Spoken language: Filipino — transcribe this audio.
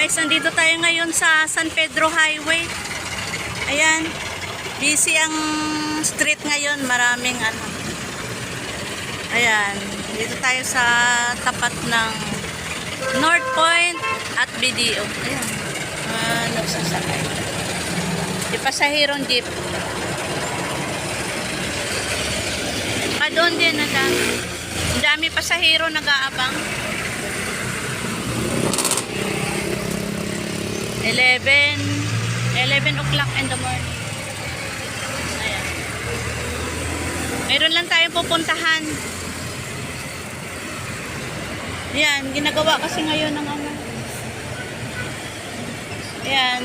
guys, nandito tayo ngayon sa San Pedro Highway. Ayan, busy ang street ngayon, maraming ano. Ayan, dito tayo sa tapat ng North Point at BDO. Ayan, nagsasakay. Di pasahirong jeep. Doon din, ang dami pasahero nag-aabang. 11 o'clock in the morning. Ayan. Mayroon lang tayong pupuntahan. Ayan, ginagawa kasi ngayon ng ano. Ayan.